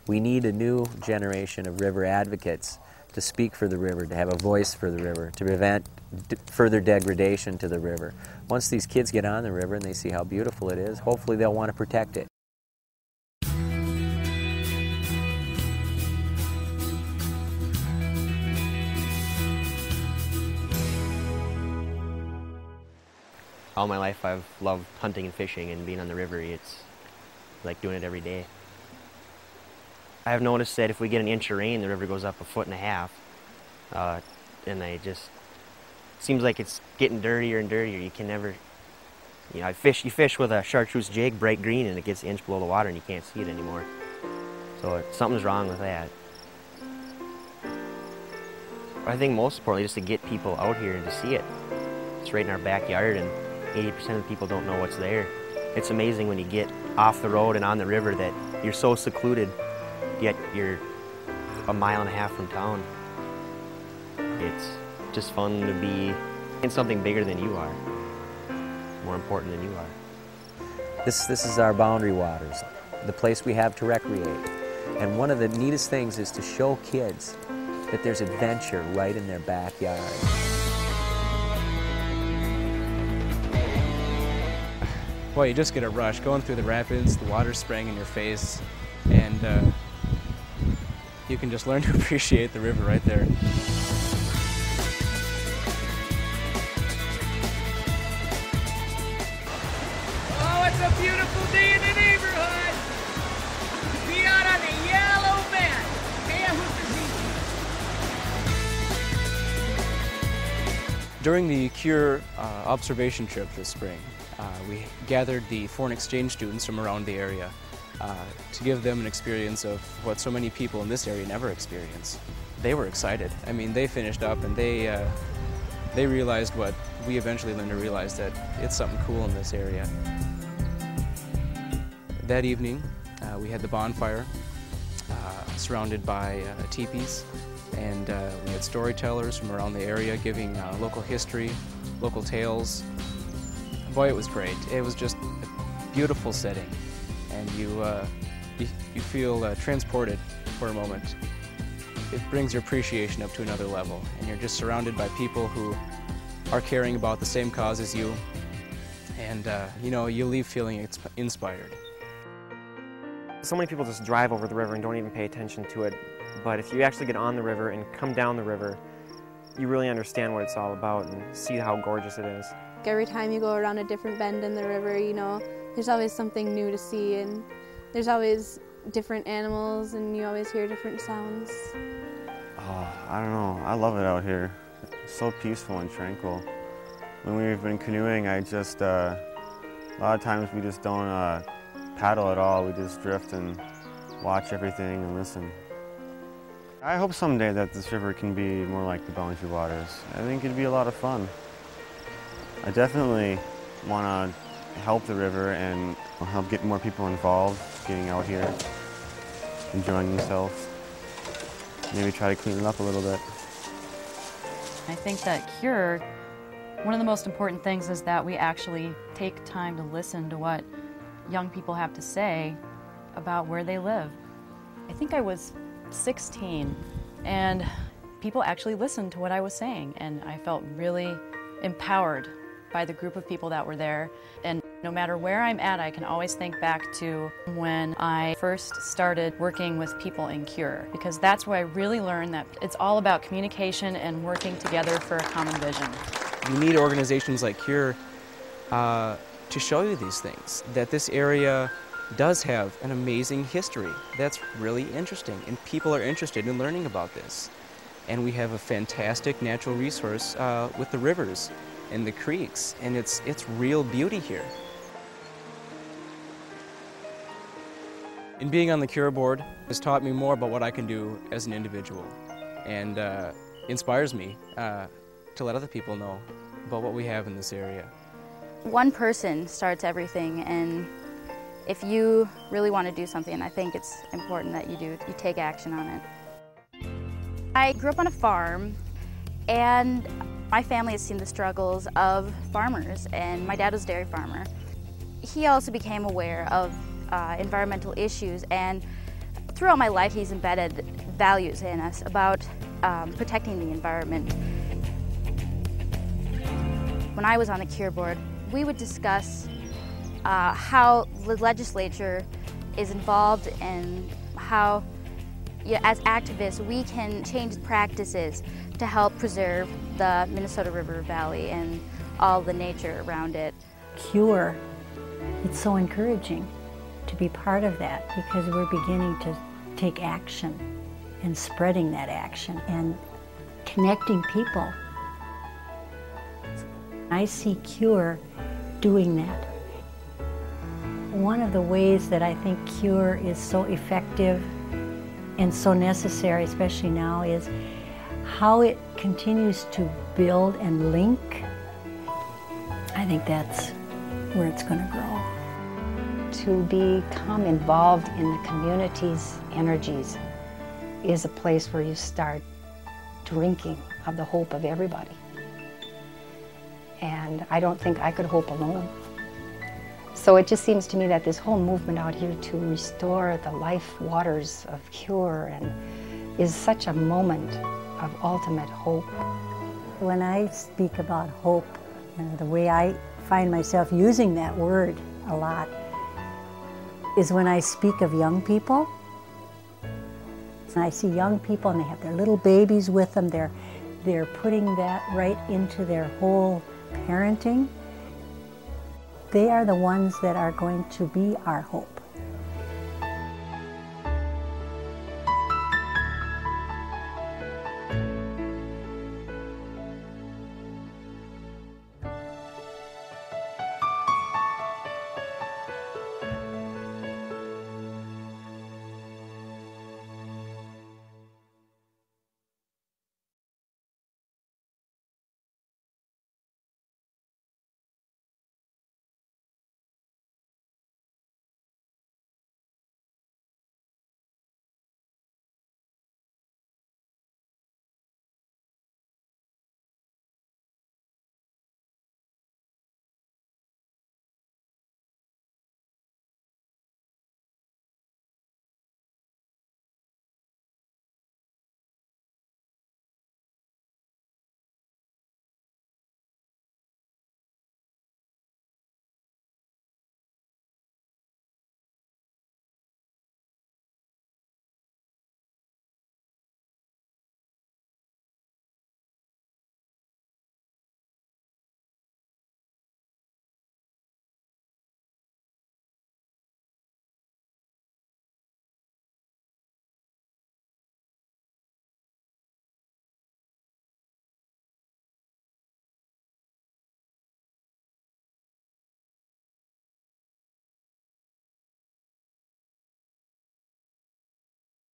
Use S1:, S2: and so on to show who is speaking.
S1: We need a new generation of river advocates to speak for the river, to have a voice for the river, to prevent further degradation to the river. Once these kids get on the river and they see how beautiful it is, hopefully they'll want to protect it.
S2: All my life I've loved hunting and fishing and being on the river. It's like doing it every day. I've noticed that if we get an inch of rain, the river goes up 1.5 feet. And seems like it's getting dirtier and dirtier. You can never, you fish with a chartreuse jig, bright green, and it gets an inch below the water and you can't see it anymore. So something's wrong with that. I think most importantly, just to get people out here and to see it. It's right in our backyard, and 80% of the people don't know what's there. It's amazing when you get off the road and on the river that you're so secluded, yet you're 1.5 miles from town. It's just fun to be in something bigger than you are, more important than you are.
S1: This is our boundary waters, the place we have to recreate. And one of the neatest things is to show kids that there's adventure right in their backyard.
S3: Boy, you just get a rush going through the rapids, the water's spraying in your face, and you can just learn to appreciate the river right there.
S4: Oh, it's a beautiful day in the neighborhood! Be out on the yellow mat! Hey,
S3: During the CURE observation trip this spring, we gathered the foreign exchange students from around the area to give them an experience of what so many people in this area never experience. They were excited. I mean, they finished up and they realized what we eventually learned to realize, that it's something cool in this area. That evening, we had the bonfire surrounded by teepees, and we had storytellers from around the area giving local history, local tales. Boy, it was great. It was just a beautiful setting, and you feel transported for a moment. It brings your appreciation up to another level, and you're just surrounded by people who are caring about the same cause as you, and you leave feeling inspired.
S5: So many people just drive over the river and don't even pay attention to it, but if you actually get on the river and come down the river, you really understand what it's all about and see how gorgeous it is.
S6: Every time you go around a different bend in the river, there's always something new to see, and there's always different animals, and you always hear different sounds.
S7: Oh, I don't know. I love it out here. It's so peaceful and tranquil. When we've been canoeing, a lot of times we just don't paddle at all. We just drift and watch everything and listen. I hope someday that this river can be more like the Boundary Waters. I think it'd be a lot of fun. I definitely want to help the river and help get more people involved, getting out here, enjoying themselves. Maybe try to clean it up a little bit.
S8: I think that CURE, one of the most important things is that we actually take time to listen to what young people have to say about where they live. I think I was 16, and people actually listened to what I was saying, and I felt really empowered by the group of people that were there. And no matter where I'm at, I can always think back to when I first started working with people in CURE, because that's where I really learned that it's all about communication and working together for a common vision.
S3: You need organizations like CURE to show you these things, that this area does have an amazing history that's really interesting, and people are interested in learning about this. And we have a fantastic natural resource with the rivers and the creeks, and it's real beauty here. And being on the CURE board has taught me more about what I can do as an individual, and inspires me to let other people know about what we have in this area.
S9: One person starts everything, and if you really want to do something, I think it's important that you take action on it. I grew up on a farm, and my family has seen the struggles of farmers, and my dad was a dairy farmer. He also became aware of environmental issues, and throughout my life, he's embedded values in us about protecting the environment. When I was on the CURE board, we would discuss how the legislature is involved and how, as activists, we can change practices to help preserve the Minnesota River Valley and all the nature around it.
S10: CURE, it's so encouraging to be part of that because we're beginning to take action and spreading that action and connecting people. I see CURE doing that. One of the ways that I think CURE is so effective and so necessary, especially now, is how it continues to build and link. I think that's where it's going to grow.
S11: To become involved in the community's energies is a place where you start drinking of the hope of everybody. And I don't think I could hope alone. So it just seems to me that this whole movement out here to restore the life waters of CURE is such a moment of ultimate hope.
S10: When I speak about hope, the way I find myself using that word a lot is when I speak of young people. And I see young people and they have their little babies with them. They're putting that right into their whole parenting. They are the ones that are going to be our hope.